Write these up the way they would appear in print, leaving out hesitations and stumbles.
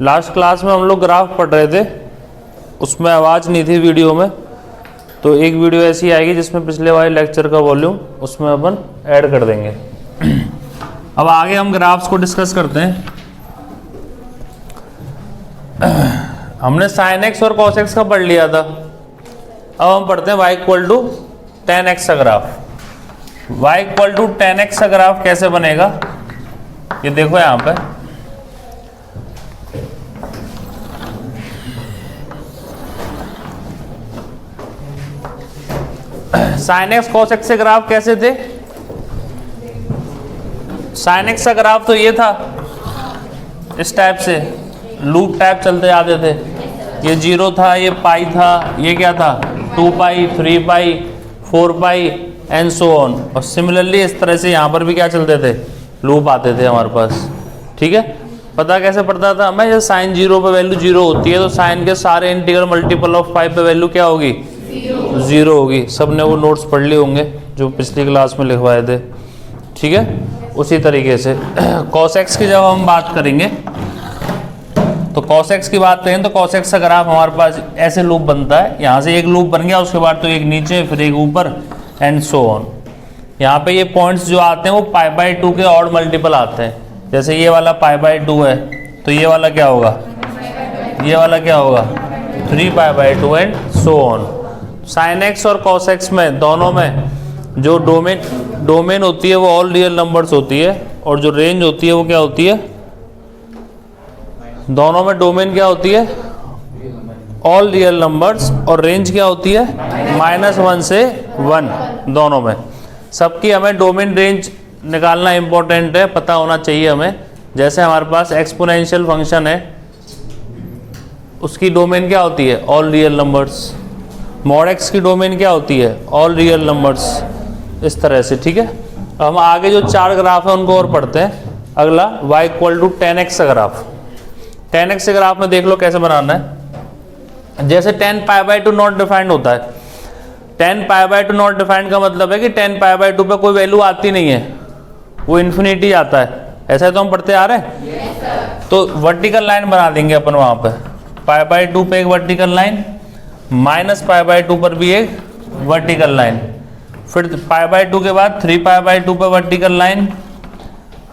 Last class में हम लोग ग्राफ पढ़ रहे थे, उसमें आवाज़ नहीं थी वीडियो में, तो एक वीडियो ऐसी आएगी जिसमें पिछले वाले लेक्चर का वॉल्यूम उसमें अपन ऐड कर देंगे। अब आगे हम ग्राफ्स को डिस्कस करते हैं। हमने साइन एक्स और कॉस एक्स का पढ़ लिया था, अब हम पढ़ते हैं y equal to ten x का graph. y equal to ten x का ग्राफ कैसे बनेगा, ये देखो यहाँ पे साइन एक्स कॉस एक्स के ग्राफ कैसे थे। साइन एक्स का ग्राफ तो ये था, इस टाइप से लूप टाइप चलते जाते थे, ये 0 था, ये पाई था, ये क्या था 2 pi, 3 pi, 4 pi and so on. और सिमिलरली इस तरह से यहाँ पर भी क्या चलते थे, लूप आते थे हमारे पास। ठीक है, पता कैसे पड़ता था हमें, जब साइन 0 पे वैल्यू 0 होती है तो साइन के सारे इंटीग्रल मल्टीपल ऑफ 5 पे वैल्यू क्या होगी, 0 होगी। सबने वो नोट्स पढ़ लिए होंगे जो पिछली क्लास में लिखवाए थे। ठीक है, उसी तरीके से कॉस एक्स की जब हम बात करेंगे तो कॉस एक्स की बात करें तो कॉस एक्स का ग्राफ हमारे पास ऐसे लूप बनता है, यहाँ से एक लूप बन गया, उसके बाद तो एक नीचे, फिर एक ऊपर एंड सो ऑन। यहाँ पे ये पॉइंट्स जो आते हैं वो पाई बाई 2 के ऑड मल्टीपल आते हैं। जैसे ये वाला पाई बाई 2 है तो ये वाला क्या होगा, ये वाला क्या होगा 3 pi by 2 and so on. Sign x और कॉस एक्स में दोनों में जो डोमेन होती है वो ऑल रियल नंबर्स होती है, और जो रेंज होती है वो क्या होती है, दोनों में डोमेन क्या होती है ऑल रियल नंबर्स, और रेंज क्या होती है -1 से 1, दोनों में। सबकी हमें डोमेन रेंज निकालना इंपॉर्टेंट है, पता होना चाहिए हमें। जैसे हमारे पास एक्सपोनेंशियल फंक्शन है, उसकी डोमेन क्या होती है all real numbers. Mod x की डोमेन क्या होती है ऑल रियल नंबर्स, इस तरह से। ठीक है, हम आगे जो 4 ग्राफ है उनको और पढ़ते हैं। अगला y equal to ten x का ग्राफ। 10x के ग्राफ में देख लो कैसे बनाना है। जैसे 10 पाई बाई 2 नॉट डिफाइंड होता है, 10 पाई बाई 2 नॉट डिफाइंड का मतलब है कि 10 पाई बाई 2 पे कोई वैल्यू आती नहीं है, वो इन्फिनिटी आता है। ऐसा तो हम पढ़ते आ रहे हैं। तो वर्टिकल लाइन बना देंगे अपन वहाँ पे, पाई बाई 2 पे एक vertical line, minus pi by 2 पर भी एक वर्टिकल लाइन, फिर पाई बाई 2 के बाद 3 पाई बाई 2 पे वर्टिकल लाइन,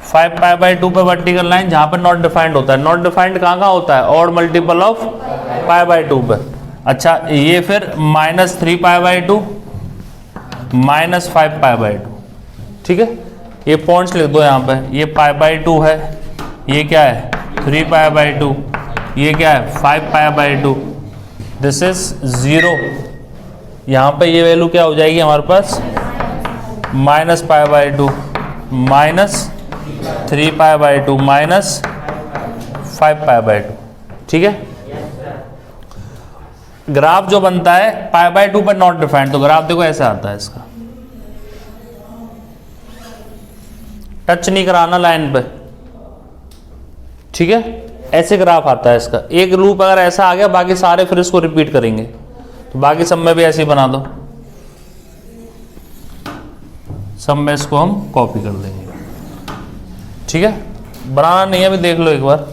5 पाई बाई 2 पे वर्टिकल लाइन, जहाँ पर नॉट डिफाइंड होता है। नॉट डिफाइंड कहाँ होता है, odd multiple of pi by 2 पे। अच्छा, ये फिर -3 पाई बाई 2, -5 पाई बाई 2। ठीक है, ये पॉइंट्स लिख दो यहाँ पे। ये पाई बाई 2 है, ये क्या है 3 पाई बाई 2, ये क्या है 5 पाई बाई 2, दिस इज 0। यहाँ पे ये वैल्यू क्या हो जाएगी हमारे पास -pi by 2, -3 pi by 2, -5 pi by 2। ठीक है, ग्राफ जो बनता है पाई बाई 2 पर नॉट डिफाइंड, तो ग्राफ देखो ऐसा आता है। इसका टच नहीं कराना लाइन पे। ठीक है, ऐसे ग्राफ आता है इसका। एक लूप अगर ऐसा आ गया, बाकी सारे फिर इसको रिपीट करेंगे, तो बाकी सब में भी ऐसे ही बना दो। सब में इसको हम कॉपी कर देंगे। ठीक है, बनाना नहीं है, अभी देख लो एक बार।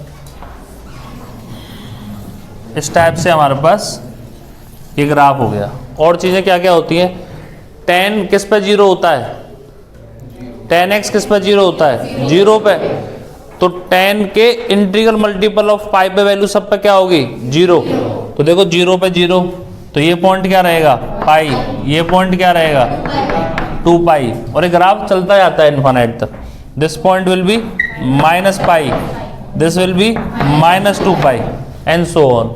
इस टाइप से हमारे पास ये ग्राफ हो गया। और चीजें क्या क्या होती हैं, 10 किस पे 0 होता है, 10x किस पे 0 होता है 0 पे, तो 10 के इंटीग्रल मल्टीपल ऑफ पाई पे वैल्यू सब पे क्या होगी 0। तो देखो 0 पे 0, तो ये पॉइंट क्या रहेगा पाई, ये पॉइंट क्या रहेगा 2 पाई, और ये ग्राफ चलता जाता है इनफाइनाइट तक। This point will be -pi, this will be -2 pi and so on.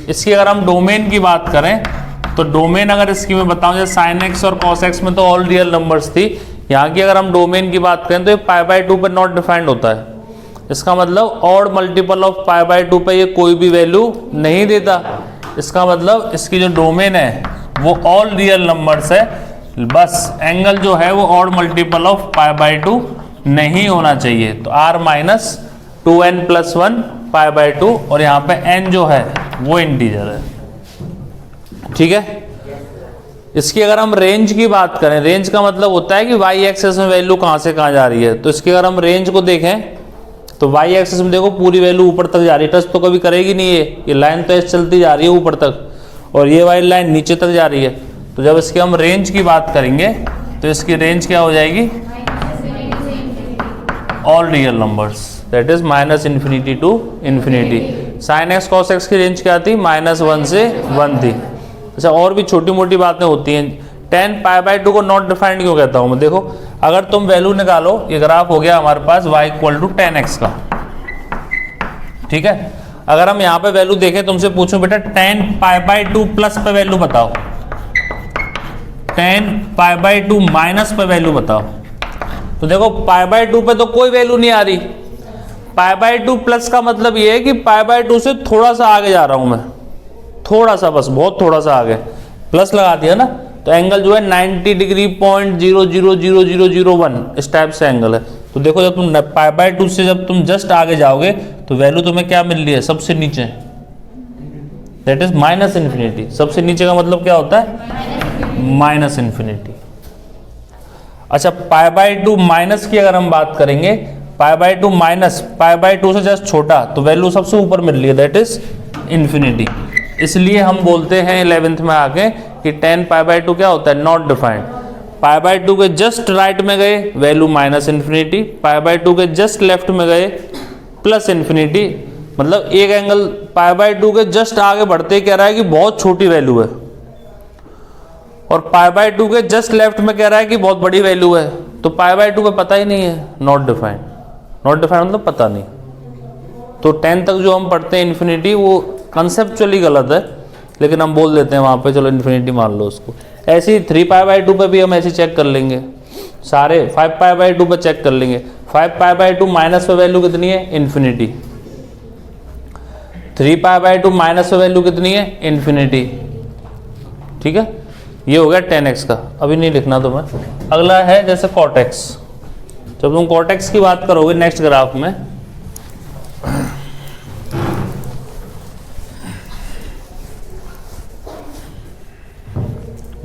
इसकी अगर हम डोमेन की बात करें तो डोमेन अगर इसकी मैं बताऊं, जैसे साइन एक्स और कॉस एक्स में तो ऑल रियल नंबर्स थी, यहाँ की अगर हम डोमेन की बात करें तो ये पाई बाई 2 पर नॉट डिफाइंड होता है। इसका मतलब odd multiple of pi by 2 पे ये कोई भी वैल्यू नहीं देता। इसका मतलब इसकी जो डोमेन है वो ऑल रियल नंबर्स है, बस एंगल जो है वो odd multiple of pi by 2 नहीं होना चाहिए। तो r-2n+1 पाई बाई 2, और यहाँ पे n जो है वो इंटीजर है। ठीक है, इसकी अगर हम रेंज की बात करें, रेंज का मतलब होता है कि y एक्सेस में वैल्यू कहाँ से कहाँ जा रही है। तो इसकी अगर हम रेंज को देखें, तो वाई एक्सिस में देखो पूरी वैल्यू ऊपर तक जा रही है, टच तो कभी करेगी नहीं ये लाइन तो ऐसे चलती जा रही है ऊपर तक, और ये वाली लाइन नीचे तक जा रही है। तो जब इसके हम रेंज की बात करेंगे तो इसकी रेंज क्या हो जाएगी, all real numbers, that is -∞ to infinity. Sine x cos x की रेंज क्या थी, -1 से 1 थी। अच्छा, और भी छोटी मोटी बातें होती हैं। 10 π/2 को नॉट डिफाइंड क्यों कहता हूँ मैं, देखो अगर तुम वैल्यू निकालो, ये ग्राफ हो गया हमारे पास y = 10x का, ठीक है। अगर हम यहाँ पे वैल्यू देखें, तुमसे पूछूं बेटा 10 π/2 प्लस पे वैल्यू बताओ, 10 π/2 माइनस पे वैल्यू बताओ, तो देखो π/2 पे तो कोई वैल्यू नहीं आ रही। π/2 प्लस का मतलब ये है कि π/2 से थोड़ा सा आगे जा रहा हूं मैं, थोड़ा सा, बस बहुत थोड़ा सा आगे, प्लस लगा दिया ना, तो एंगल जो है 90 डिग्री 0.000001 इस टाइप से एंगल है। तो देखो जब तुम π/2 से जब तुम जस्ट आगे जाओगे तो वैल्यू तुम्हें क्या मिल रही है, सबसे नीचे, दैट इज -∞। सबसे नीचे का मतलब क्या होता है, -∞। अच्छा, π/2 माइनस की अगर हम बात करेंगे, π/2 माइनस π/2 से जस्ट छोटा, तो वैल्यू सबसे ऊपर मिल रही है, दैट इज ∞। इसलिए हम बोलते हैं 11th में आके कि 10 π/2 क्या होता है, नॉट डिफाइंड। π/2 के जस्ट राइट में गए वैल्यू -∞, π/2 के जस्ट लेफ्ट में गए +∞। मतलब एक एंगल π/2 के जस्ट आगे बढ़ते कह रहा है कि बहुत छोटी वैल्यू है, और π/2 के जस्ट लेफ्ट में कह रहा है कि बहुत बड़ी वैल्यू है। तो π/2 पे पता ही नहीं है, नॉट डिफाइंड। नॉट डिफाइंड मतलब पता नहीं। तो 10 तक जो हम पढ़ते हैं इन्फिनिटी, वो कंसेप्चुअली गलत है, लेकिन हम बोल देते हैं वहाँ पे, चलो इन्फिनिटी मान लो उसको। ऐसे ही 3 π/2 पे भी हम ऐसे चेक कर लेंगे, सारे 5 π/2 पे चेक कर लेंगे। 5 π/2 माइनस पे वैल्यू कितनी है, इन्फिनिटी। 3 π/2 माइनस पे वैल्यू कितनी है, इन्फिनिटी। ठीक है, ये हो गया 10x का, अभी नहीं लिखना तुम्हें। अगला है जैसे cot x। जब तुम cot x की बात करोगे नेक्स्ट ग्राफ में,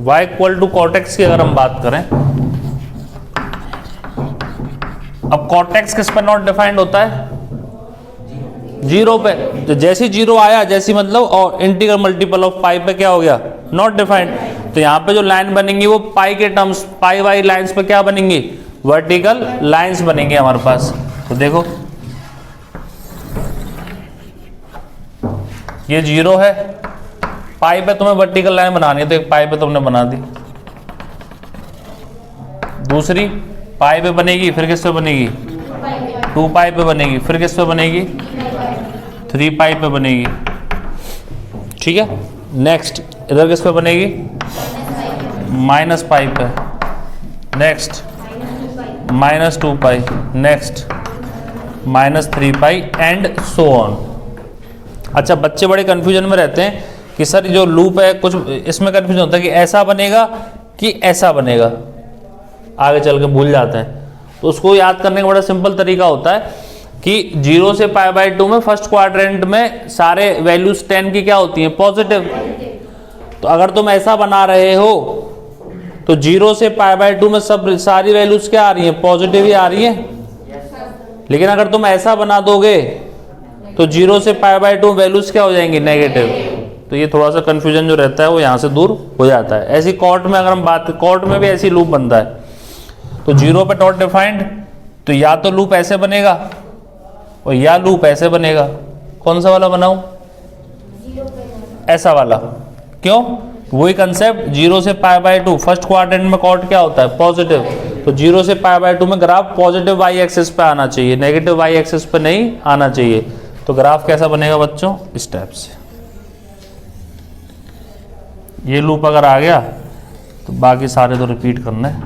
y = cot x की अगर हम बात करें, अब cot x किस पर नॉट डिफाइंड होता है, 0 पे। तो जैसे 0 आया, जैसी मतलब और इंटीग्रल मल्टीपल ऑफ पाई पे क्या हो गया, नॉट डिफाइंड। तो यहाँ पे जो लाइन बनेंगी वो पाई के टर्म्स, पाई वाई लाइंस पे क्या बनेंगी, वर्टिकल लाइंस बनेंगी हमारे पास। तो देखो ये 0 है, पाई पे तुम्हें वर्टिकल लाइन बनानी है, तो एक पाई पे तुमने बना दी, दूसरी पाई पे बनेगी, फिर किस पे बनेगी, 2 पाई पे बनेगी, फिर किस पे बनेगी, 3 पाई पे बनेगी। ठीक है, नेक्स्ट इधर किस पे बनेगी, -पाई पे, next -2 pi, next -3 pi and so on. अच्छा, बच्चे बड़े कंफ्यूजन में रहते हैं कि सर जो लूप है, कुछ इसमें कंफ्यूजन होता है कि ऐसा बनेगा कि ऐसा बनेगा, आगे चल के भूल जाते हैं। तो उसको याद करने का बड़ा सिंपल तरीका होता है कि 0 से π/2 में फर्स्ट क्वाड्रेंट में सारे वैल्यूज 10 की क्या होती हैं, पॉजिटिव। तो अगर तुम ऐसा बना रहे हो तो 0 से π/2 में सब सारी वैल्यूज क्या आ रही हैं, पॉजिटिव ही आ रही हैं। लेकिन अगर तुम ऐसा बना दोगे तो 0 से π/2 वैल्यूज क्या हो जाएंगी, नेगेटिव। तो ये थोड़ा सा कंफ्यूजन जो रहता है वो यहाँ से दूर हो जाता है। ऐसी कॉट में अगर हम बात, कॉट में भी ऐसी लूप बनता है। तो 0 पे नॉट डिफाइंड, तो या तो लूप ऐसे बनेगा और या लूप ऐसे बनेगा। कौन सा वाला बनाऊं, ऐसा वाला। क्यों, वही कंसेप्ट, 0 से π/2 फर्स्ट क्वाड्रेंट में कॉट क्या होता है, पॉजिटिव। तो 0 से π/2 में ग्राफ पॉजिटिव वाई एक्सिस पे आना चाहिए, नेगेटिव वाई एक्सिस पे नहीं आना चाहिए। तो ग्राफ कैसा बनेगा बच्चों, इस टाइप से। ये लूप अगर आ गया तो बाकी सारे तो रिपीट करना है।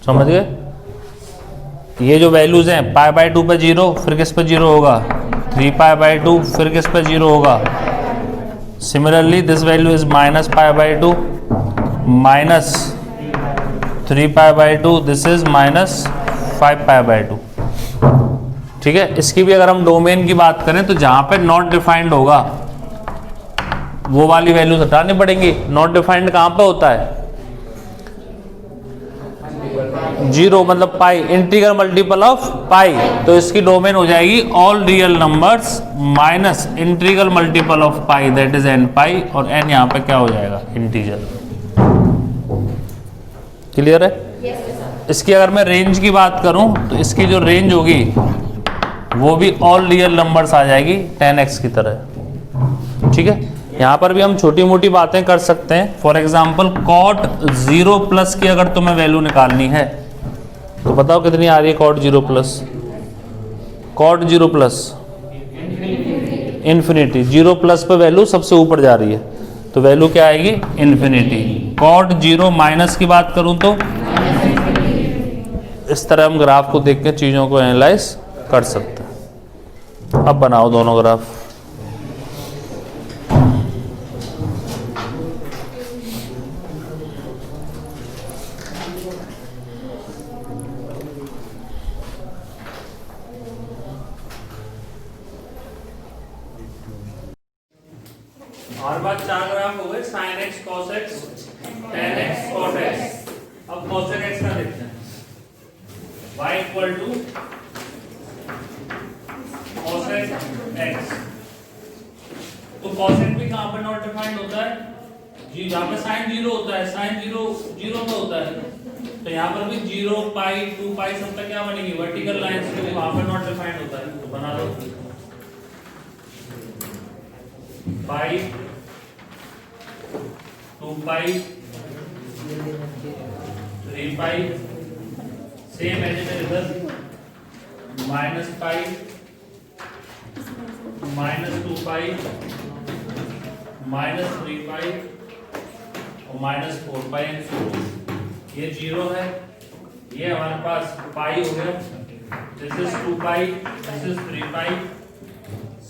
समझ गए, ये जो वैल्यूज हैं, π/2 पे 0, फिर किस पे 0 होगा, 3 π/2, फिर किस पे 0 होगा। Similarly this value is -π/2 -3 π/2, this is -5 π/2। ठीक है, इसकी भी अगर हम डोमेन की बात करें तो जहां पे नॉट डिफाइंड होगा वो वाली वैल्यूज हटानी पड़ेंगी। नॉट डिफाइंड कहाँ पे होता है? 0 मतलब पाई, इंटीग्रल मल्टीपल ऑफ पाई, तो इसकी डोमेन हो जाएगी all real numbers minus integral multiple of pi, that is n पाई, और n यहाँ पे क्या हो जाएगा? इंटीजर। क्लियर है? इसकी अगर मैं रेंज की बात करूं तो इसकी जो रेंज होगी वो भी ऑल रियल नंबर्स आ जाएगी 10x की तरह। ठीक है, यहाँ पर भी हम छोटी मोटी बातें कर सकते हैं। फॉर एग्जाम्पल कॉट 0 प्लस की अगर तुम्हें वैल्यू निकालनी है तो बताओ कितनी आ रही है cot 0 plus? Cot 0 plus infinity, 0 plus पे वैल्यू सबसे ऊपर जा रही है तो वैल्यू क्या आएगी? इन्फिनिटी। कॉट 0 माइनस की बात करूं तो इस तरह हम ग्राफ को देख के चीजों को एनालाइज कर सकते हैं। अब बनाओ दोनों ग्राफ। हमारे पास 4 ग्राफ हो गए, sin x cos x tan x cot x। अब cos x का देखते हैं। y equal to cos x। तो cos x भी कहाँ पर नॉट डिफाइंड होता है? जी, जहाँ पे sin 0 होता है, sin 0 0 पे होता है, तो यहाँ पर भी 0 पाई 2 पाई सब तक क्या बनेगी? वर्टिकल लाइंस के लिए, वहां पर नॉट डिफाइंड होता है। तो बना लो pi 2 pi 3 pi, same as it is minus pi -2 pi -3 pi और -4 पाई एंड सो। ये 0 है, ये हमारे पास पाई हो गया, this is 2 pi, this is 3 pi,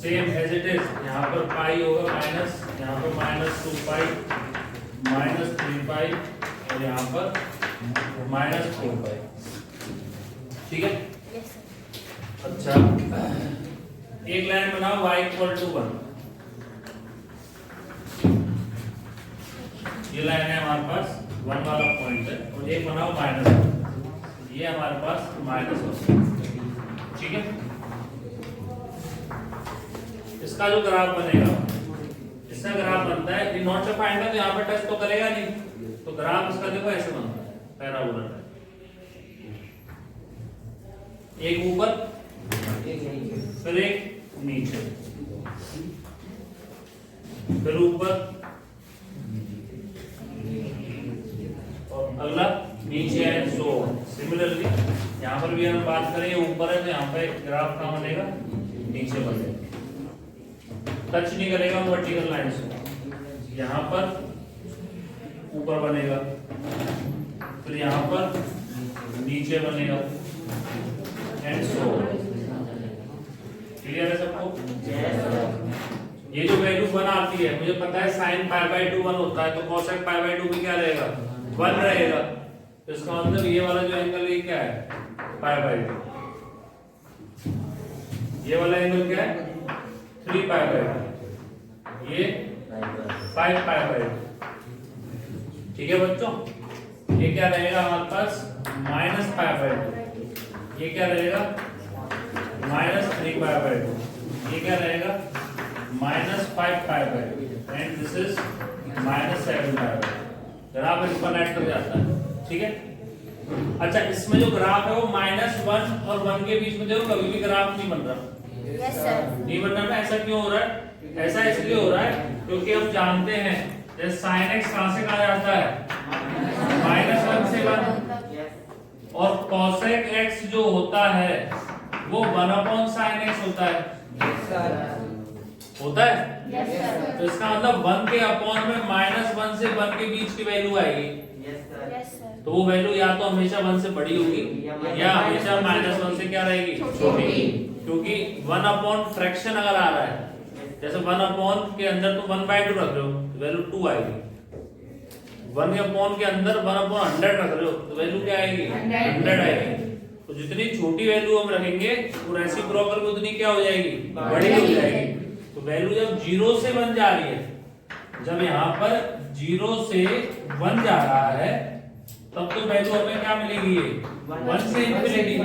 same as it is यहाँ पर पाई होगा माइनस, यहाँ पर -2 पाई -3 पाई और यहाँ पर -4 पाई। ठीक है? अच्छा, एक लाइन बनाओ y इक्वल टू 1। ये लाइन है हमारे पास 1 वाला पॉइंट है, और एक बनाओ -1, ये हमारे पास -1। ठीक है, इसका जो ग्राफ बनेगा, इसका ग्राफ बनता है, ये नॉट डिफाइंड है तो यहाँ पर टच तो करेगा नहीं, तो ग्राफ इसका देखो ऐसे बनता है, पैराबोला टाइप, एक ऊपर फिर एक नीचे, फिर ऊपर और अगला नीचे है। सो सिमिलरली यहाँ पर भी हम बात करें, ऊपर है तो यहाँ पे ग्राफ कहाँ बनेगा? नीचे बनेगा, टच नहीं करेगा वर्टिकल लाइन से। यहाँ पर ऊपर बनेगा, फिर यहाँ पर नीचे बनेगा एंड सो। क्लियर है सबको? ये जो वैल्यू 1 आती है, मुझे पता है sin π/2 1 होता है, तो cosec π/2 भी क्या रहेगा? 1 रहेगा। तो इसका मतलब ये वाला जो एंगल ये क्या है? π/2। ये वाला एंगल क्या है? 3π/2, ये 5π/2। ठीक है बच्चों, ये क्या रहेगा हमारे पास? -π/2। ये क्या रहेगा? -3π/2। ये क्या रहेगा? -5π/2 and this is -7π/2। Graph exponent कर जाता है। ठीक है, अच्छा, इसमें जो ग्राफ है वो -1 और 1 के बीच में देखो कभी भी ग्राफ नहीं बन रहा। Yes, sir. नहीं बन रहा। ऐसा क्यों हो रहा है? ऐसा इसलिए हो रहा है क्योंकि हम जानते हैं जैसे sin x कहां से कहा जाता है? -1 से 1, और cosec x जो होता है वो 1/sin x होता है। होता है? Yes, sir. तो इसका मतलब 1 के अपॉन में -1 से 1 के बीच की वैल्यू आएगी। Yes, sir. तो वो वैल्यू या तो हमेशा 1 से बड़ी होगी या हमेशा -1 से क्या रहेगी? छोटी। क्योंकि 1 अपॉन फ्रैक्शन अगर आ रहा है, जैसे 1 अपॉन के अंदर तुम 1/2 रख रहे हो तो वैल्यू 2 आएगी। 1 अपॉन के अंदर 1/100 रख रहे हो तो वैल्यू क्या आएगी? 100 आएगी। तो जितनी छोटी वैल्यू हम रखेंगे वो रेसिप्रोकल में उतनी क्या हो जाएगी? बड़ी हो जाएगी। तो वैल्यू जब 0 से 1 जा रही है जब यहाँ पर 0 से 1 जा रहा है तब तो वैल्यू हमें क्या मिलेगी, ये 1 से इंफिनिटी।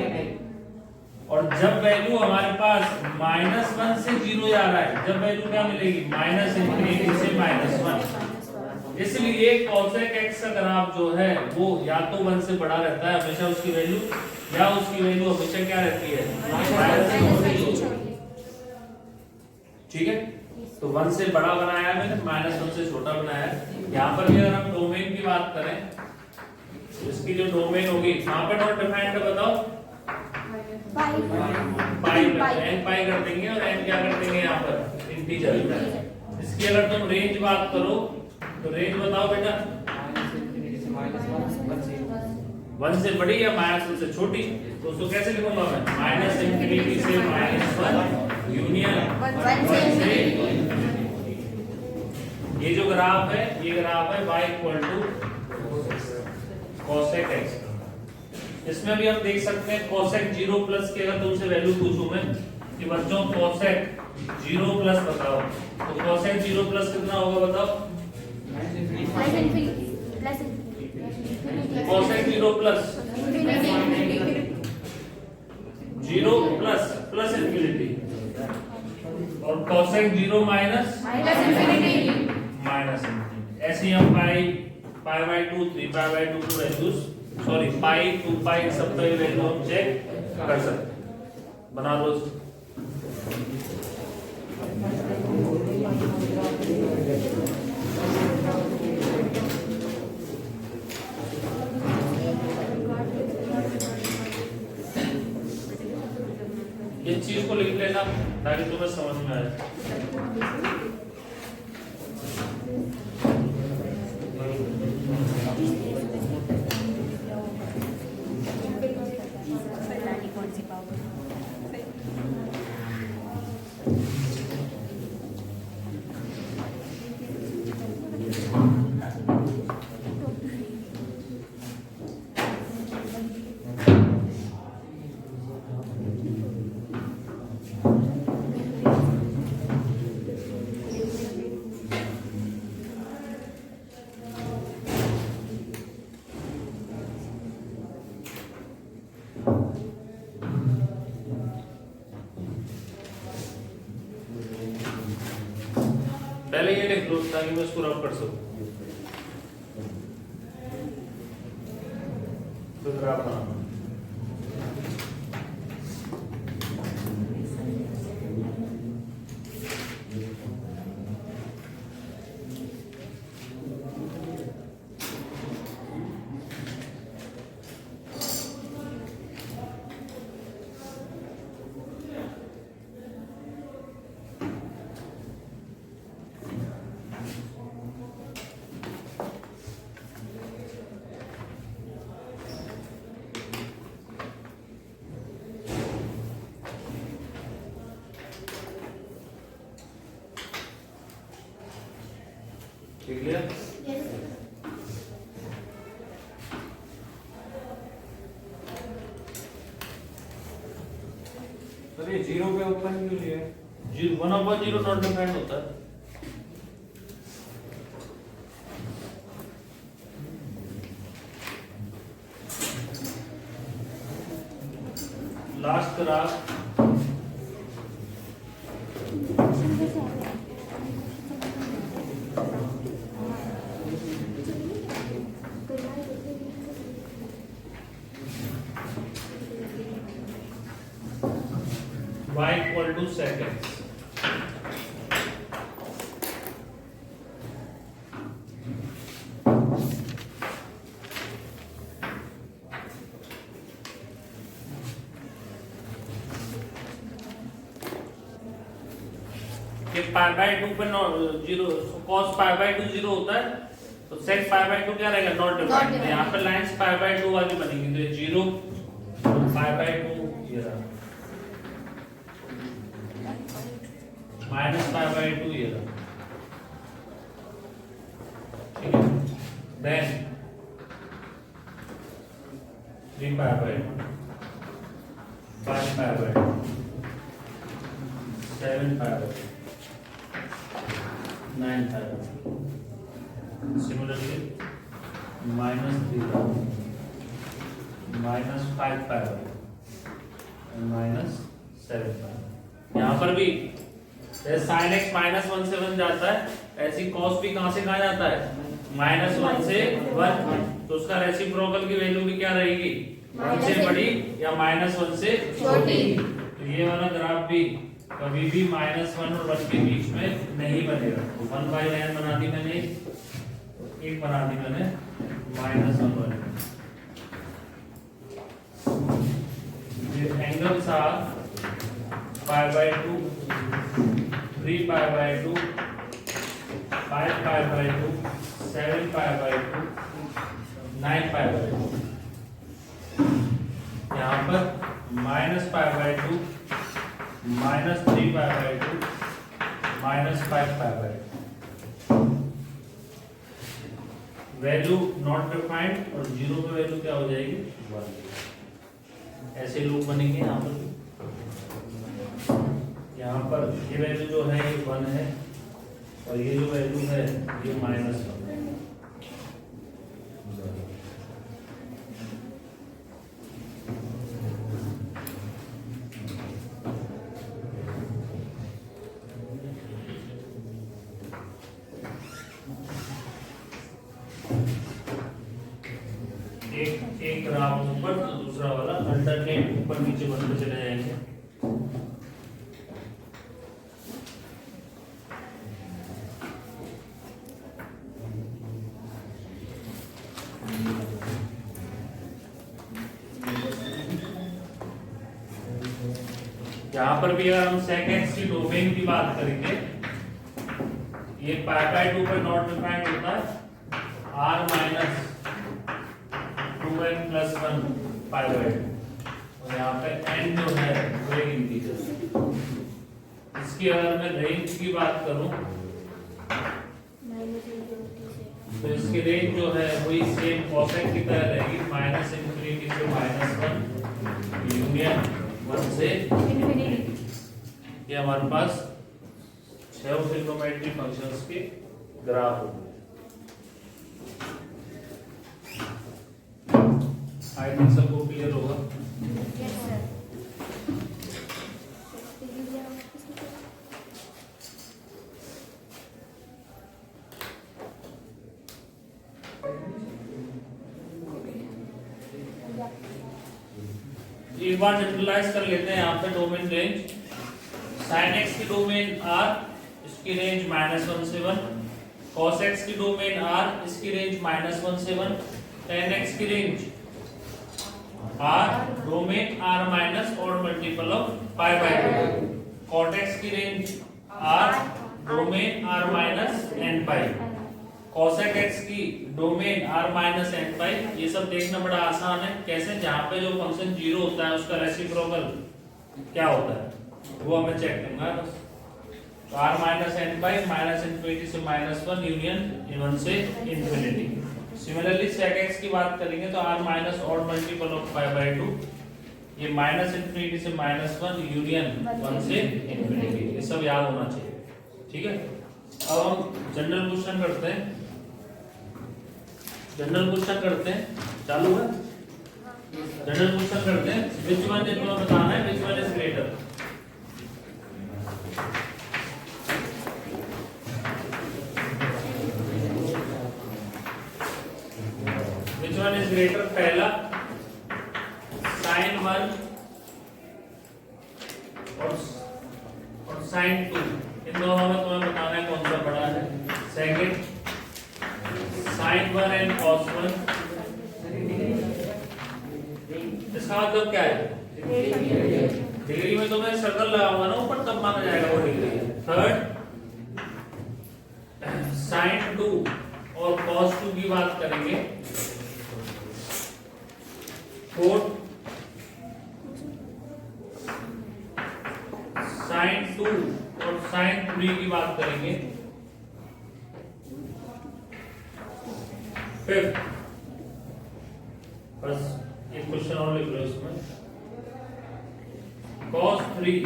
और जब वैल्यू हमारे पास -1 से 0 जा रहा है, जब वैल्यू क्या मिलेगी, -इंफिनिटी से -1। इसलिए cosec x का ग्राफ जो है वो या तो 1 से बड़ा रहता है हमेशा उसकी वैल्यू, या उसकी वैल्यू हमेशा क्या रहती है, -1। ठीक है, तो 1 से बड़ा बनाया है मैंने, -1 से छोटा बनाया है। यहाँ पर भी अगर हम डोमेन की बात करें, इसकी जो डोमेन होगी, यहाँ पर नॉट डिफाइंड है, बताओ पाई एन पाई कर देंगे, और एन क्या कर देंगे यहाँ पर, इंटीजर। इसकी अगर तुम रेंज बात करो तो रेंज बताओ बेटा, 1 से बड़ी या -1 से छोटी, तो उसको कैसे लिखूंगा मैं, -इंफिनिटी से -1 यूनियन 1 से। ये जो ग्राफ है, ये ग्राफ है y = cosec x। इसमें भी हम देख सकते हैं cosec 0 प्लस की अगर तुमसे वैल्यू पूछूं मैं कि बच्चों cosec 0 प्लस बताओ, तो cosec 0 प्लस कितना होगा बताओ, cosec 0 प्लस 0 प्लस इंफिनिटी, और cosec 0 माइनस इंफिनिटी। ऐसे हम पाई/2 3π/2 की वैल्यूज, सॉरी पाई 2π सब का वैल्यू हम चेक कर सकते हैं। बना लो। इस चीज को लिख लेना ताकि तुम्हें समझ में आए। पहले ये लिख लो ताकि मैं इसको रब कर सकूं। तो ग्राफ बनाना, ठीक है। तो ये 0 पे ओपन क्यों लिया है? 1/0 नॉट डिफाइंड होता है। Last graph y = seconds। ये π/2 पे 0 cos π/2 0 होता है, तो sec π/2 क्या रहेगा, नॉट डिफाइंड। यहाँ पे लाइंस π/2 वाली बनेगी, तो ये 0 π/2 ये रहा, -π/2 ये रहा। ठीक है, देन 3π/2 5π/2 7π/2 9π/2 सिमिलरली -3 -5 पाई -7 पाई। यहाँ पर भी sin x -1 से 1 जाता है, ऐसी cos भी कहाँ से कहाँ जाता है, -1 से 1, तो उसका रेसिप्रोकल की वैल्यू भी क्या रहेगी, 1 से बड़ी या -1 से छोटी। तो ये वाला ग्राफ भी कभी भी -1 और 1 के बीच में नहीं बनेगा। 1/9 बना दी मैंने, एक बना दी मैंने -1 1। ये एंगल्स आर π/2, 3π/2, 5π/2, 7π/2, 9π/2। यहाँ पर -π/2, -3π/2, -5π/2। वैल्यू नॉट डिफाइंड और 0 पे वैल्यू क्या हो जाएगी, 1। ऐसे लूप बनेंगे यहाँ पर। यहाँ पर ये वैल्यू जो है ये 1 है और ये जो वैल्यू है ये -1 है। एक ग्राफ ऊपर तो दूसरा वाला अल्टरनेट ऊपर नीचे बढ़ते चले जाएंगे। यहाँ पर भी अगर हम sec x की डोमेन की बात करेंगे, ये π/2 पर नॉट डिफाइंड होता है, r -2n + 1 π/2, और यहाँ पे n जो है वो एक इंटीजर। इसकी अगर मैं रेंज की बात करूं तो इसकी रेंज जो है वही सेम cosec की तरह रहेगी, -∞ से -1 यूनियन 1 से इंफिनिटी। ये हमारे पास 6 ट्रिग्नोमेट्री फंक्शंस के ग्राफ होंगे। आई थिंक सबको क्लियर होगा। Yes, sir. एक बार जनरलाइज कर लेते हैं यहाँ पे डोमेन रेंज। sin x की डोमेन r, इसकी रेंज -1 से 1, cos x की डोमेन r, इसकी रेंज -1 से 1, tan x की range r, domain r minus और मल्टीपल ऑफ π/2, cot x की range r, domain r minus n π, cosec x की डोमेन r माइनस n π। ये सब देखना बड़ा आसान है। कैसे, जहाँ पे जो फंक्शन 0 होता है उसका रेसिप्रोकल क्या होता है वो हमें चेक करना है बस। तो r माइनस n π -∞ से -1 यूनियन 1 से इंफिनिटी। सिमिलरली sec x की बात करेंगे तो r माइनस और मल्टीपल ऑफ π/2, ये -∞ से -1 यूनियन 1 से इंफिनिटी। ये सब याद होना चाहिए, ठीक है। अब हम जनरल क्वेश्चन करते हैं। चालू है। जनरल क्वेश्चन करते हैं। विच वन इज, तुम्हें बताना है which one is greater. Which one is greater, पहला sin 1 और sin 2, इन दोनों में तुम्हें बताना है कौन सा बड़ा है। सेकंड sin 1 एंड cos 1, इसका मतलब क्या है, डिग्री में तुम्हें सर्कल लगाऊंगा ना ऊपर, तब माना जाएगा वो डिग्री। थर्ड sin 2 और cos 2 की बात करेंगे। फोर्थ sin 2 और sin 3 की बात करेंगे। फिफ्थ, बस एक क्वेश्चन और लिख लो इसमें, cos 3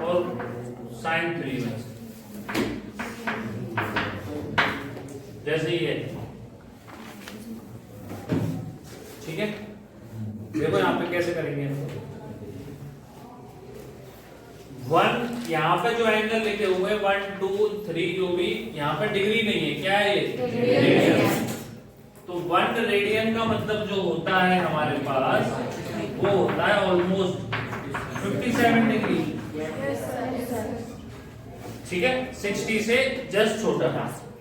और sin 3 में। जैसे ये, ठीक है। देखो यहाँ पे कैसे करेंगे, 1 यहाँ पे जो एंगल लिखे हुए 1 2 3 जो भी यहाँ पे डिग्री नहीं है, क्या है ये रेडियन। तो 1 रेडियन का मतलब जो होता है हमारे पास वो होता है ऑलमोस्ट 57 डिग्री, ठीक है, 60 से जस्ट छोटा।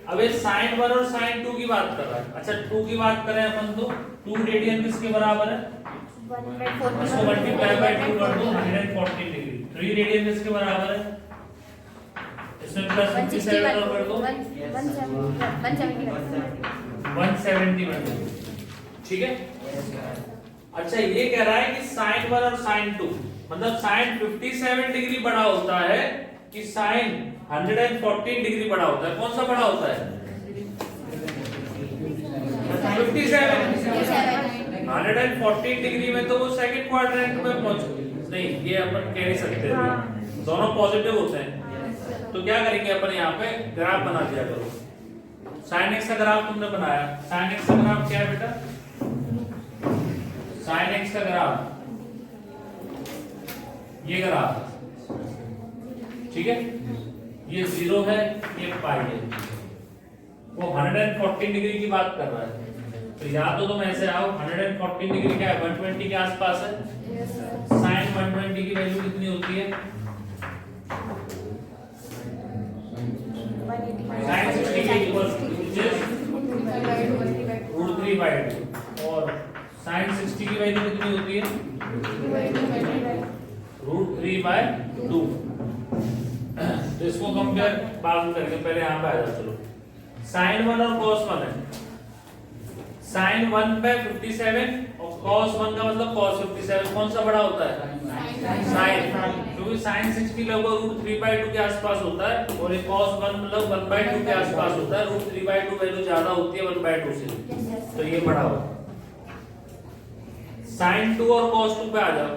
अब ये sin 1 और sin 2 की बात कर रहा है। अच्छा 2 की बात करें अपन तो 2 रेडियन किसके बराबर है, इसको मल्टीप्लाई बाय 2 कर दो 114 डिग्री। 3 रेडियन किसके बराबर है, इसमें प्लस 57 और कर दो 171, ठीक है। अच्छा ये कह रहा है कि sin 1 और sin 2 मतलब sin 57 डिग्री बड़ा होता है कि sin 114 डिग्री बड़ा होता है, कौन सा बड़ा होता है, 57। 114 डिग्री में तो वो सेकंड क्वाड्रेंट में पहुंच नहीं, ये अपन कह नहीं सकते, दोनों पॉजिटिव होते हैं। तो क्या करेंगे अपन यहाँ पे ग्राफ बना दिया करो। sin x का ग्राफ तुमने बनाया, sin x का ग्राफ क्या है बेटा, sin x का ग्राफ ये ग्राफ, ठीक है, ये 0 है, ये पाई है, वो 114 डिग्री की बात कर रहा है। तो या तो तुम ऐसे आओ 114 डिग्री क्या है, 120 के आसपास है। sin 120 की वैल्यू कितनी होती है, sin 60 के इक्वल √3/2 और sin 60 की वैल्यू कितनी होती है, √3/2। तो इसको कंपेयर बाद में करेंगे, पहले यहाँ पे आ जाओ। चलो sin 1 और cos 1 है, sin 1 पे 57 और cos 1 का मतलब cos 57, कौन सा बड़ा होता है, sin, क्योंकि sin 60 लगभग √3/2 के आसपास होता है और ये cos 1 मतलब 1/2 के आसपास होता है। √3/2 वैल्यू ज्यादा होती है 1/2 से, तो ये बड़ा होगा। sin 2 और cos 2 पे आ जाओ,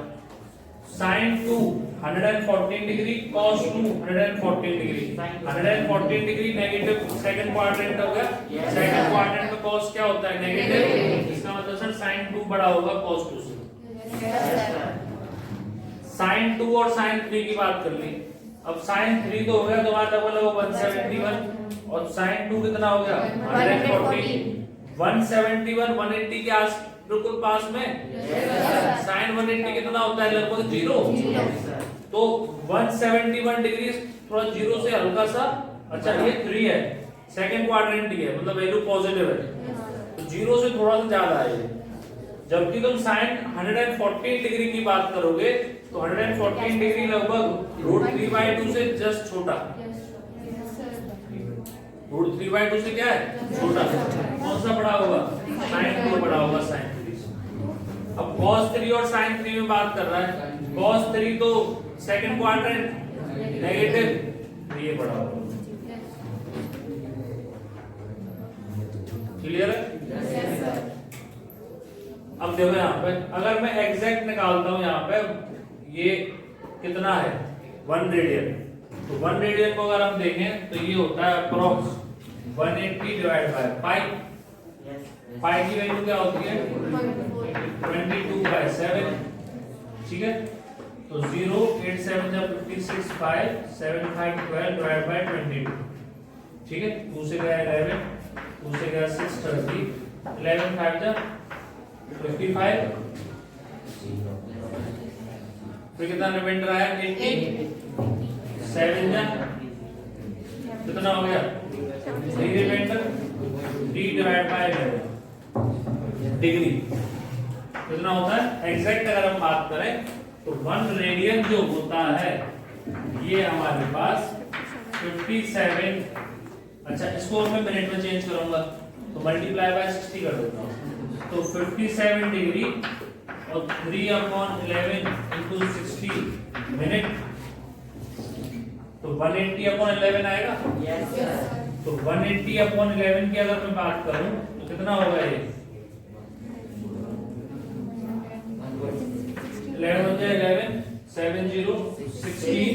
sin 2 114 degree, cos 2 114 degree. 114 degree negative second quadrant हो गया, सेकंड क्वाड्रेंट में cos क्या होता है, नेगेटिव, इसका मतलब सर sin 2 बड़ा होगा cos 2 से। sin 2 और sin 3 की बात कर ली। अब sin 3 तो हो गया तुम्हारा डबल है वो 171 और sin 2 कितना हो गया 140, 171 180 के आस बिल्कुल पास में, sin 180 कितना होता है, लगभग 0। तो 171 डिग्री थोड़ा 0 से हल्का सा, अच्छा ये 3 है, सेकंड क्वाड्रेंट ही है, मतलब वैल्यू पॉजिटिव है, तो 0 से थोड़ा सा ज्यादा है। जबकि तुम sin 114 डिग्री की बात करोगे तो 114 डिग्री लगभग √3/2 से जस्ट छोटा, √3/2 से क्या है, छोटा। कौन सा बड़ा होगा, sin 2 बड़ा होगा sin 3। अब cos 3 और sin 3 में बात कर रहा है, cos 3 तो सेकंड क्वाड्रेंट नेगेटिव, ये बड़ा होगा। क्लियर है? अब देखो यहाँ पे अगर मैं एग्जैक्ट निकालता हूँ, यहाँ पे ये कितना है 1 रेडियन, तो 1 रेडियन को अगर हम देखें तो ये होता है अप्रोक्स 180 डिवाइड बाय पाई। पाई की वैल्यू क्या होती है 22/7, ठीक है। तो 0 8 7 जा 56 5 7 5 12 डिवाइड बाय 22, ठीक है। 2 से गया 11, 2 से गया 6 30, 11 5 जा 55, फिर कितना रिमाइंडर आया 80, 7 जा कितना हो गया 3 remainder, d divide by 11 degree कितना होता है। एग्जैक्ट अगर हम बात करें तो 1 रेडियन जो होता है ये हमारे पास 57, अच्छा इसको मैं मिनट में चेंज करूंगा तो मल्टीप्लाई बाय 60 कर देता हूं, तो 57 डिग्री और 3/11 into 60 मिनट, तो 180/11 आएगा। तो 180/11 की अगर मैं बात करूं तो कितना होगा ये 11 7 0 16,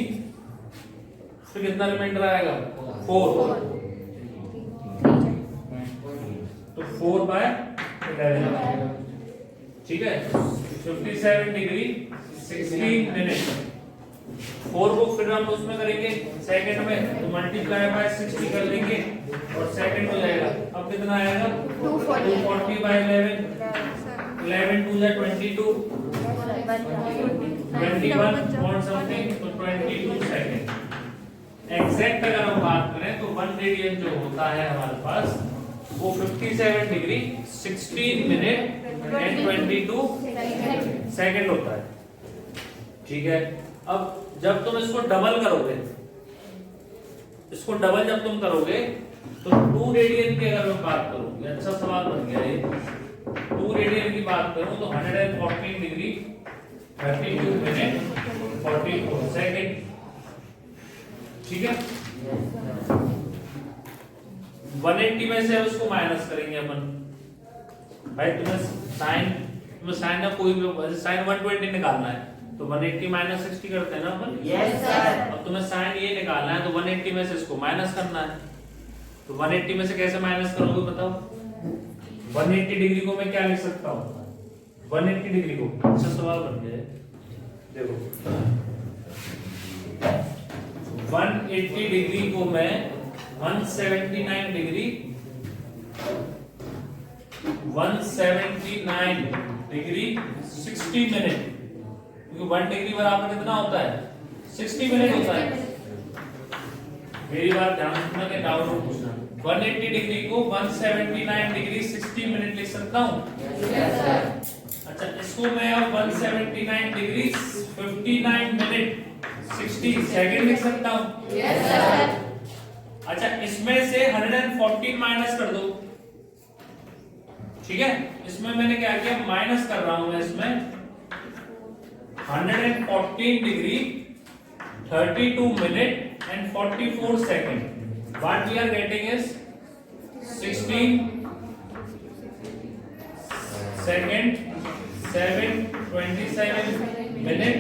फिर कितना रिमाइंडर आएगा 4, 4/11, ठीक है। 57 डिग्री 16 मिनट। 4 को फिर हम उसमें करेंगे सेकंड में, तो मल्टीप्लाई बाय 60 कर लेंगे और सेकंड हो जाएगा। अब कितना आएगा? 240/11, 11 2 जा 22, 21 पॉइंट समथिंग, तो 22 सेकंड। एग्जैक्ट अगर हम बात करें तो 1 रेडियन जो होता है हमारे पास वो 57 डिग्री 16 मिनट एंड 22 सेकंड होता है, ठीक है। अब जब तुम इसको डबल करोगे, इसको डबल जब तुम करोगे तो 2 रेडियन की अगर मैं बात करूं, ये अच्छा सवाल बन गया ये। 2 रेडियन की बात करूं तो 114 डिग्री 32 मिनट 44 सेकंड, ठीक है। 180 में से उसको माइनस करेंगे अपन। भाई तुम्हें साइन का कोई भी साइन 120 निकालना है तो 180 माइनस 60 करते हैं ना अपन। Yes sir. अब तुम्हें साइन ये निकालना है तो 180 में से इसको माइनस करना है। तो 180 में से कैसे माइनस करोगे बताओ? 180 डिग्री को मैं क्या लिख सकता हूँ? 180 डिग्री को, अच्छा सवाल बन गया है, देखो 180 डिग्री को मैं 179 डिग्री 60 मिनट, क्योंकि 1 डिग्री बराबर कितना होता है? 60 मिनट होता है। मेरी बात ध्यान से सुनना, कि डाउट हो पूछना। 180 डिग्री को 179 डिग्री 60 मिनट लिख सकता हूँ। अच्छा, इसको मैं अब 179 डिग्री 59 मिनट 60 सेकंड लिख सकता हूँ। अच्छा, इसमें से 114 माइनस कर दो, ठीक है। इसमें मैंने क्या किया, माइनस कर रहा हूं मैं इसमें 114 degree 32 minute and 44 second. What we are getting is 16 second 27 minute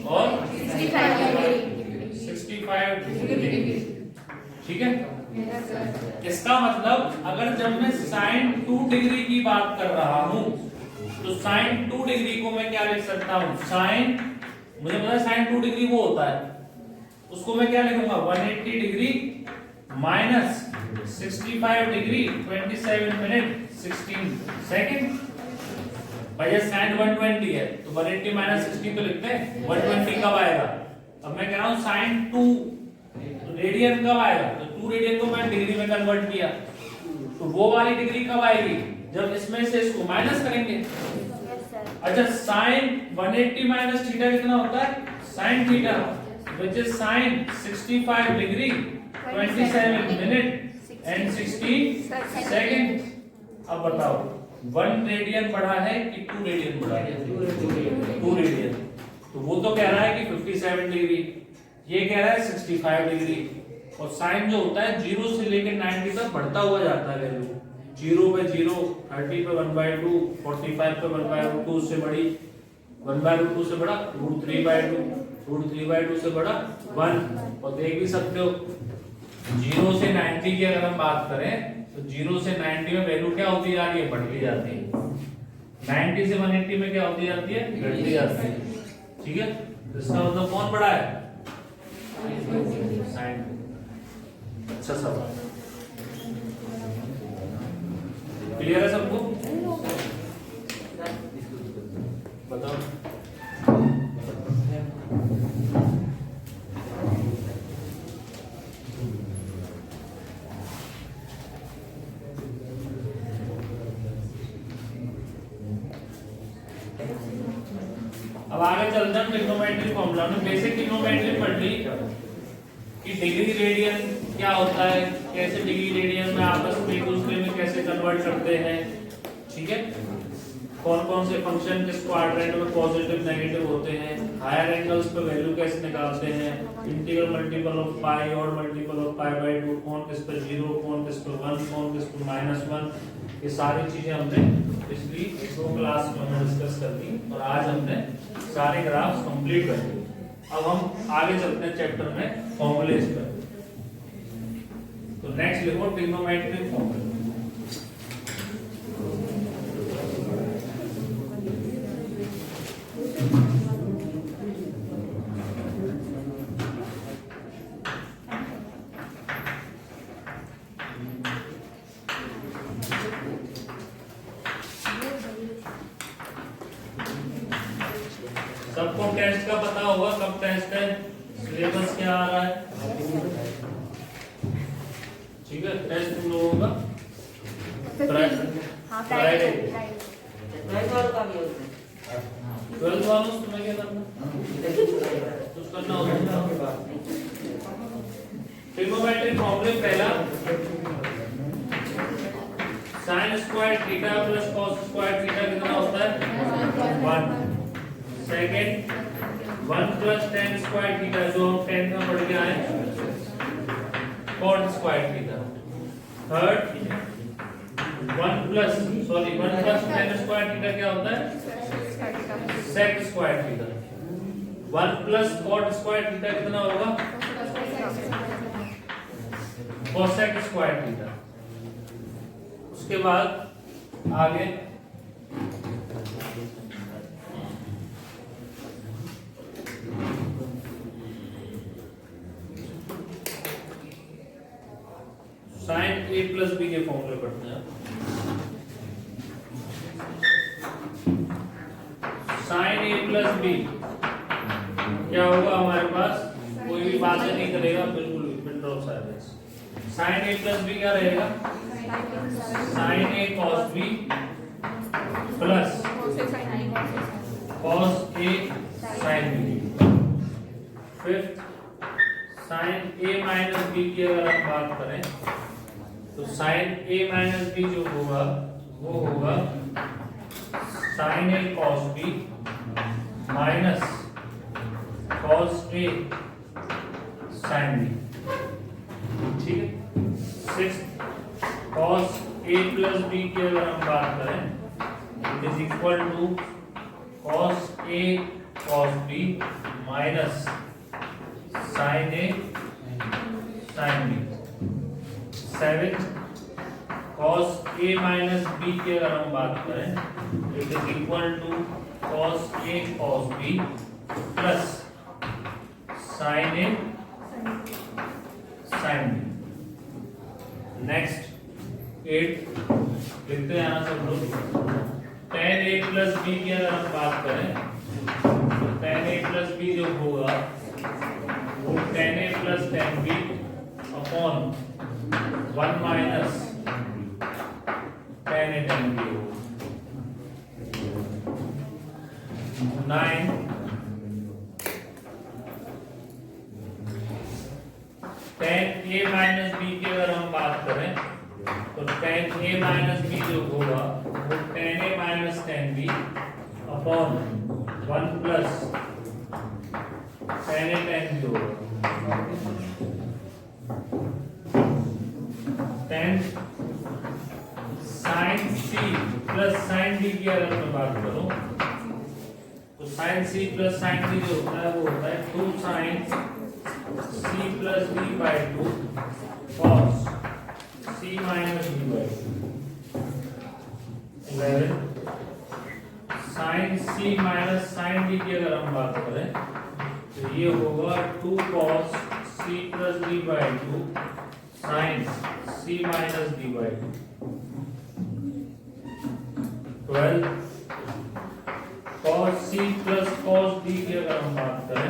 और 65 डिग्री, ठीक है। इसका मतलब अगर जब मैं साइन 2 डिग्री की बात कर रहा हूं तो साइन 2 डिग्री को मैं क्या लिख सकता हूं? साइन, मुझे पता है साइन 2 डिग्री वो होता है, उसको मैं क्या लिखूंगा? 180 degree minus 65 degree 27 minute 16 second. भैया साइन 120 है तो 180 माइनस 60 तो लिखते हैं, 120 कब आएगा? अब मैं कह रहा हूं साइन 2 रेडियन कब आएगा? तो 2 रेडियन को मैं डिग्री में कन्वर्ट किया, तो वो वाली डिग्री कब आएगी? जब इसमें से इसको माइनस करेंगे। अच्छा, साइन 180 माइनस थीटा कितना होता है? Sine theta, which is sine 65 degree 27 minute and 60 second. अब बताओ 1 रेडियन बढ़ा है कि 2 रेडियन बढ़ा है? 2 रेडियन। तो वो तो कह रहा है कि 57 डिग्री, ये कह रहा है 65 डिग्री। और साइन जो होता है 0 से लेकर 90 तक बढ़ता हुआ जाता है वैल्यू। 0 पे 0, 30 पे 1/2, 45 पे 1/2, उससे बड़ी 1/2 से बड़ा √3/2, √3/2 से बड़ा 1। और देख भी सकते हो 0 से 90 की अगर हम बात करें तो 0 से 90 में वैल्यू क्या होती जा रही है? बढ़ती जाती है। 90 से 180 में क्या होती जाती है? घटती जाती है, ठीक है। तो इसका मतलब कौन बड़ा है? साइन। अच्छा सवाल, क्लियर है सबको? बताओ। अब आगे चलते हैं ट्रिग्नोमेट्री फॉर्मूला में। बेसिक ट्रिग्नोमेट्री पढ़ ली कि डिग्री रेडियन क्या होता है, कैसे डिग्री रेडियन में आपस में एक दूसरे में कैसे कन्वर्ट करते हैं, ठीक है। कौन कौन से फंक्शन किस क्वाड्रेंट में पॉजिटिव नेगेटिव होते हैं, हायर एंगल्स पे वैल्यू कैसे निकालते हैं, इंटीग्रल मल्टीपल ऑफ पाई और मल्टीपल ऑफ पाई/2, कौन किस पे 0, कौन किस पे 1, कौन किस पे -1, ये सारी चीजें हमने पिछली 2 क्लास में हमने डिस्कस कर दी और आज हमने सारे ग्राफ्स कंप्लीट कर दिए। अब हम आगे चलते हैं चैप्टर में फॉर्मूलेज पर। तो नेक्स्ट लिखो ट्रिग्नोमेट्री फॉर्मूला। सबको टेस्ट का पता होगा, कब टेस्ट है, सिलेबस क्या आ रहा है, ठीक है। टेस्ट तुम लोगों का फ्राइडे। 12th वालों से तुम्हें क्या करना, कुछ करना होगा। ट्रिग्नोमेट्रिक फॉर्मूले पहला sin square theta plus cos square theta कितना होता है 1। Second 1 plus tan square theta, जो हम 10 का पढ़ के आए, cot square theta. Third 1 plus tan square theta क्या होता है sec square theta. 1 plus cot square theta कितना होगा cosec स्क्वायर थीटा। उसके बाद आगे sin a प्लस बी के फॉर्मूले पढ़ते हैं। sin a प्लस बी क्या होगा हमारे पास, कोई भी बातें नहीं करेगा, बिल्कुल pin drop silence. sin a plus B क्या रहेगा, sin a cos b plus cos a sin b। Fifth sin a minus b की अगर हम बात करें तो sin a माइनस b जो होगा वो होगा sin a cos b minus cos a sin b, ठीक है। Sixth cos a plus b की अगर हम बात करें, it is equal to cos a cos b minus sin a sin b। Seventh cos a minus b की अगर हम बात करें, it is equal to cos a cos b plus sin a sin b। Next 8 लिखते हैं ना सब लोग। tan a प्लस b की अगर हम बात करें तो tan a प्लस b जो होगा वो tan a plus tan b upon 1 minus tan a tan b होगा। 9 tan a माइनस b की अगर हम बात करें तो tan a माइनस b जो होगा वो tan a minus tan b upon 1 plus tan a tan b होगा। 10 sin c plus sin d की अगर मैं बात करूं तो sin c plus sin d जो होता है वो होता है 2 sin c plus d by 2 cos c minus d by 2। 11 sin c minus sin d की अगर हम बात करें तो ये होगा 2 cos c plus d by 2 sin c minus d by 2। 12 cos c plus cos d की अगर हम बात करें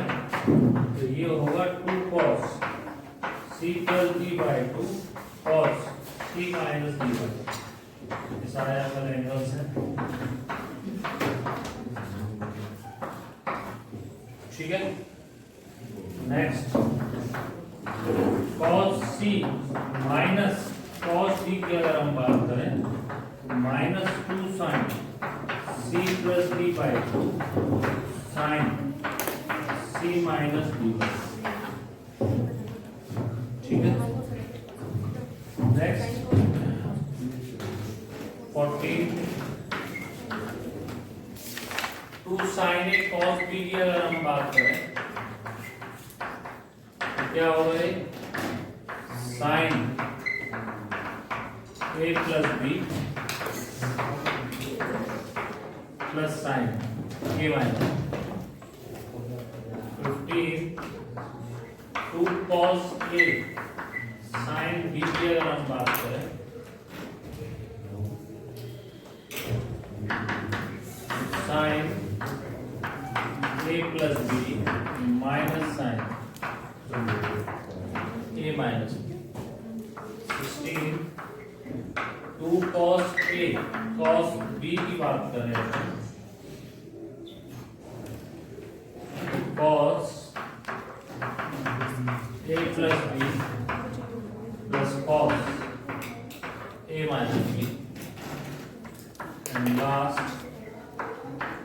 तो ये होगा 2 cos c plus d by 2 cos c minus d by 2। इस आया का एंगल्स है, ठीक है। Next cos c minus cos d की अगर हम बात करें तो minus 2 sin c plus d by 2 sin c minus d by 2, ठीक है। Next 14 2 sin a cos b की अगर हम बात करें तो क्या होगा ये sin a plus b plus sin a minus 15 2 cos a sin b की अगर हम बात करें sin a 16 2 cos A cos B की बात कर रहे हैं, cos A plus B plus cos A minus B and last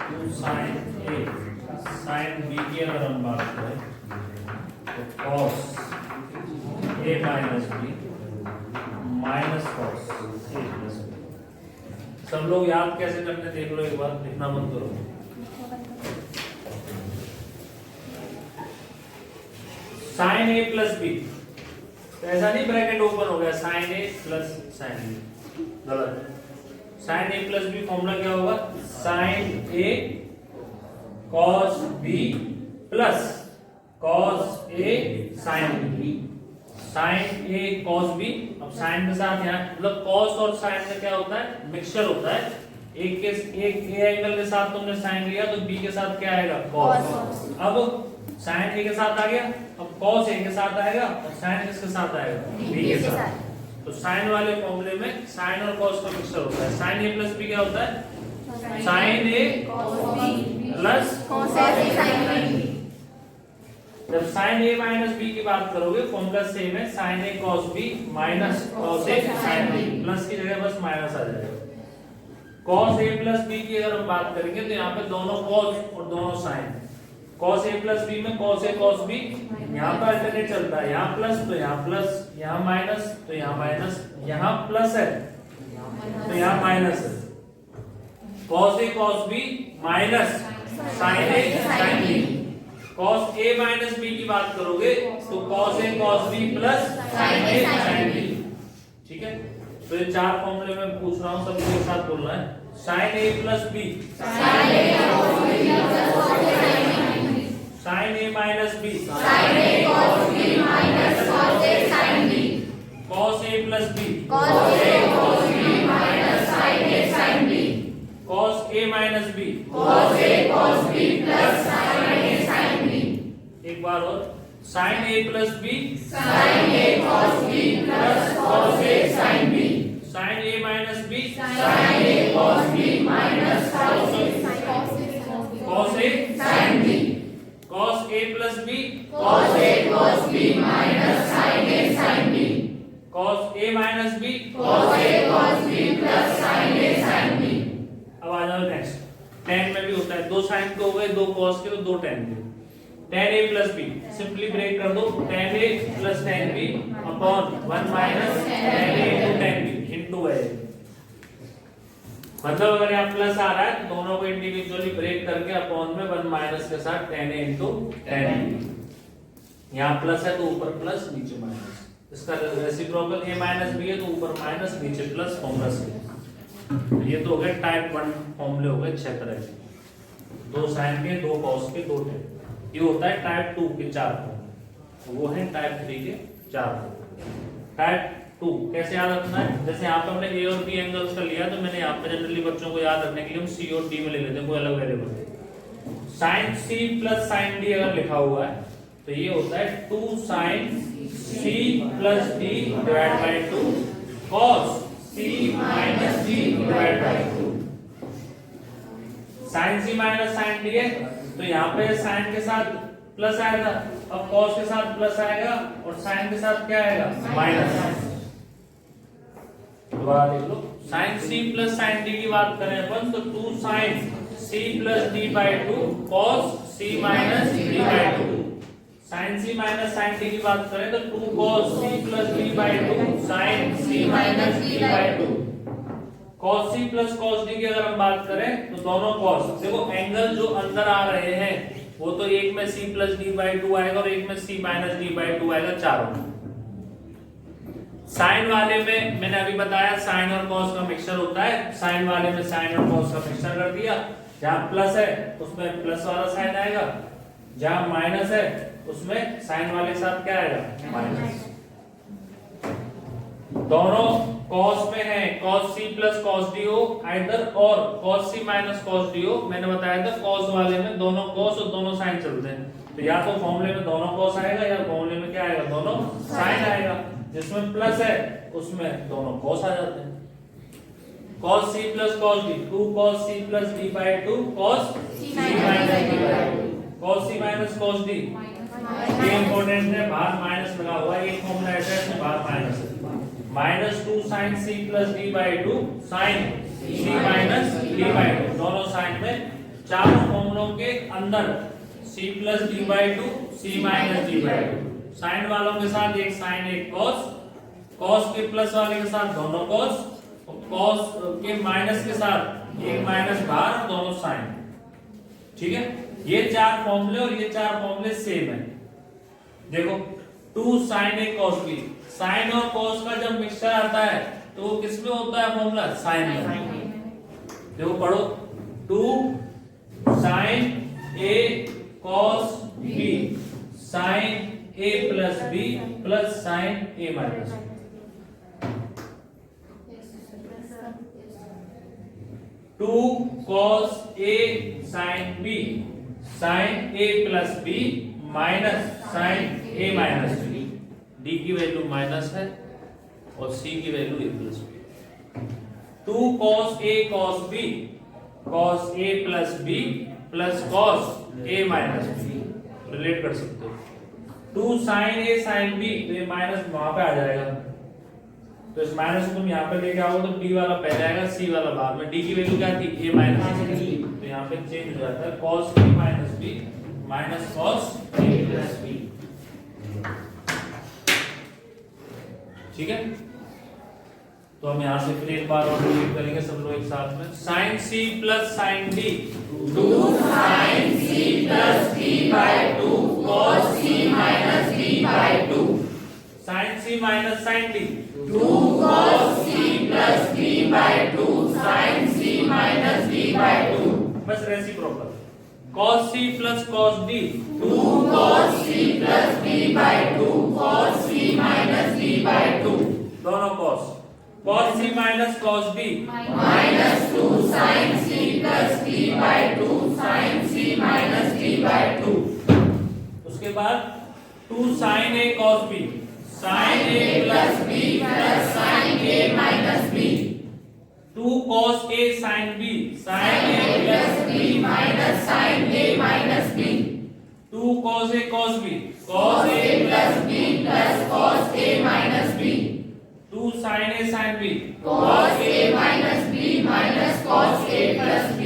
2 sin A sin B की अगर हम बात करें तो cos A minus B minus cos A plus B। सब लोग याद कैसे करते देख लो एक बार, लिखना मत करो। साइन A प्लस B, ऐसा नहीं ब्रैकेट ओपन हो गया sine A plus sine B, गलत। Sine A plus B formula क्या होगा, sine A cos B plus cos A sin B, sine A cos B। अब साइन के साथ यहाँ मतलब cos और साइन का क्या होता है, मिक्सचर होता है। एक A एंगल के साथ तुमने साइन लिया तो B के साथ क्या आएगा, cos। अब साइन A के साथ आ गया, अब cos A के साथ आएगा और साइन किसके साथ आएगा, B के साथ। तो साइन वाले फॉर्मूले में साइन और cos का मिक्सचर होता है। साइन A प्लस B क्या होता है, sine A plus cos A sin B। जब साइन A माइनस B की बात करोगे फॉर्मूला सेम है, sine A cos B minus cos A sin B, plus की जगह बस माइनस आ जाएगा। cos A प्लस B की अगर हम बात करेंगे तो यहाँ पे दोनों cos और दोनों sin, cos A plus B में cos A cos B, यहाँ पर अल्टरनेट चलता है, यहाँ प्लस तो यहाँ प्लस, यहाँ माइनस तो यहाँ माइनस, यहाँ प्लस है तो यहाँ माइनस है। cos A cos B minus sin A sin B। cos A minus B की बात करोगे तो cos A cos B plus sin A sin B। ठीक है, तो ये चार फॉर्मूले में पूछ रहा हूँ, सबके साथ बोलना है। sin A plus B, sin A minus B, sin A cos B minus cos A sin B। cos A plus B, cos A cos B minus sin A sin B। cos A minus B, cos A cos B plus sin A sin B। एक बार और, sin A plus B, sin A cos B plus cos A sin B। sin A minus B, sin A cos B minus cos A cos A sin B। cos A plus B, cos A cos B minus sin A sin B। cos A minus B, cos A cos B plus sin A sin B। अब आ जाओ next, tan में भी होता है, दो sin के हो गए, दो cos के तो दो tan के। tan A plus B simply break कर दो, tan A plus tan B upon 1 minus tan A into tan B into है। मतलब अगर यहाँ प्लस आ रहा है तो दोनों को इंडिविजुअली ब्रेक करके अपॉन में 1 माइनस के साथ tan A into tan B। यहाँ प्लस है तो ऊपर प्लस नीचे माइनस, इसका रेसिप्रोकल A माइनस B है तो ऊपर माइनस नीचे प्लस, फॉर्मूला से। ये तो हो गए टाइप 1 फॉर्मूले हो गए 6 तरह के, दो साइन के, दो कॉस के, दो tan। ये होता है टाइप 2 के 4 फॉर्मूले, वो है टाइप 3 के 4 फॉर्मूले। टाइप 2 कैसे याद रखना है, जैसे यहाँ पे हमने A और B एंगल्स का लिया तो मैंने यहाँ पे जनरली बच्चों को याद रखने के लिए हम C और D में ले लेते हैं, कोई अलग वेरिएबल है। sin C plus sin D अगर लिखा हुआ है तो ये होता है 2 sin C plus D divide bye 2 cos C minus D divide bye 2। sin C minus sin D है तो यहाँ पे sin के साथ प्लस आएगा, अब cos के साथ प्लस आएगा और sin के साथ क्या आएगा, माइनस। दोबारा देख लो, sin C plus sin D की बात करें अपन तो 2 sin C plus D by 2 cos C minus D by 2। sin C minus sin D की बात करें तो 2 cos C plus D by 2 sin C minus D by 2। cos C plus cos D की अगर हम बात करें तो दोनों cos, देखो एंगल जो अंदर आ रहे हैं वो तो एक में C प्लस D बाय 2 आएगा और एक में C माइनस D बाय 2 आएगा, चारों। साइन वाले में मैंने अभी बताया साइन और कॉस का मिक्सचर होता है, साइन वाले में साइन और कॉस का मिक्सचर कर दिया, जहां प्लस है उसमें प्लस वाला साइन आएगा, जहां माइनस है उसमें साइन वाले के साथ क्या आएगा, माइनस। दोनों कॉस में है, cos C plus cos D हो आइदर और cos C minus cos D हो। मैंने बताया था कॉस वाले में दोनों कॉस और दोनों साइन चलते हैं, तो या तो फॉर्मूले में दोनों कॉस आएगा या फॉर्मूले में क्या आएगा, दोनों साइन आएगा। जिसमें प्लस है उसमें दोनों कॉस आ जाते हैं। cos c plus cos d, 2 cos c plus d by 2 cos c minus d by 2, cos c minus cos d, ये इंपॉर्टेंट है, बाहर माइनस लगा हुआ है, एक फॉर्मूला ऐसा है इसमें बाहर माइनस है, minus 2 sin c plus d by 2 sin c minus d by 2, दोनों साइन में चारों फॉर्मूलों के अंदर c plus d by 2 c minus d by 2, sign वालों के साथ एक साइन एक कॉस, कॉस के प्लस वाले के साथ दोनों कॉस, कॉस के माइनस के साथ एक माइनस बाहर, दोनों साइन। ठीक है, ये चार फॉर्मूले और ये चार फॉर्मूले सेम है। देखो 2 sin a cos b, sine और कॉस का जब मिक्सचर आता है तो वो किस में होता है फॉर्मूला, साइन में। देखो पढ़ो 2 sin a cos b sin a plus b plus sin a minus b, 2 cos a sin b sin a plus b minus sin a minus b, d की वैल्यू माइनस है और c की value a plus b, 2 cos a cos b cos a plus b plus cos a minus b, relate कर सकते हो। 2 sin a sin b, तो ये minus वहां पे आ जाएगा, तो इस माइनस को तुम यहाँ पे लेके आओ तो d वाला पहले आएगा c वाला बाद में, d की वैल्यू क्या थी a माइनस b, तो यहाँ पे चेंज हो जाता है cos a minus b minus cos a plus b। ठीक है, तो हम यहाँ से फिर एक बार और रिपीट करेंगे सब लोग एक साथ में, sin c plus sin d, 2 sin c plus d by 2 cos c minus d by 2, sin c minus sin d, 2 cos c plus d by 2 sin c minus d by 2, बस reciprocal, cos c plus cos d, 2 cos c plus d by 2 cos c minus d by 2, दोनों cos, cos c minus cos d minus 2 sin c plus d by 2 sin c minus d by 2, उसके बाद 2 sin a cos b sin a plus b plus sin a minus b, 2 cos a sin b sin sin a a plus plus b minus sin a minus b, 2 cos a cos b cos a plus b plus cos a minus b, 2 sin a sin b, cos a minus b minus cos a plus b।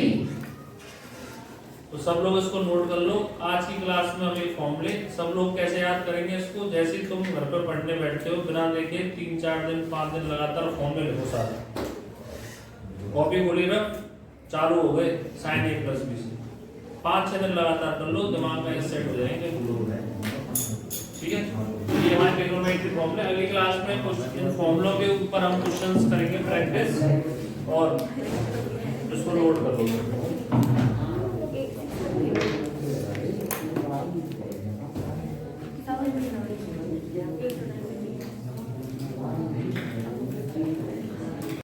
तो सब लोग इसको note कर लो। आज की class में हम एक फॉर्मूले सब लोग कैसे याद करेंगे इसको, जैसे तुम घर पर पढ़ने बैठते हो बिना देखे 3-4 दिन 5 दिन लगातार फॉर्मूले लिखो सारे, कॉपी खोली रख, चालू हो गए sin a plus b से 5-6 दिन लगातार कर लो, दिमाग में सेट हो जाएंगे, भूल हो जाएंगे। ठीक है, ये हमारे ट्रिग्नोमेट्री फॉर्मूले। अगली क्लास में कुछ इन फॉर्मूलों के ऊपर हम क्वेश्चंस करेंगे प्रैक्टिस, और इसको नोट कर लो।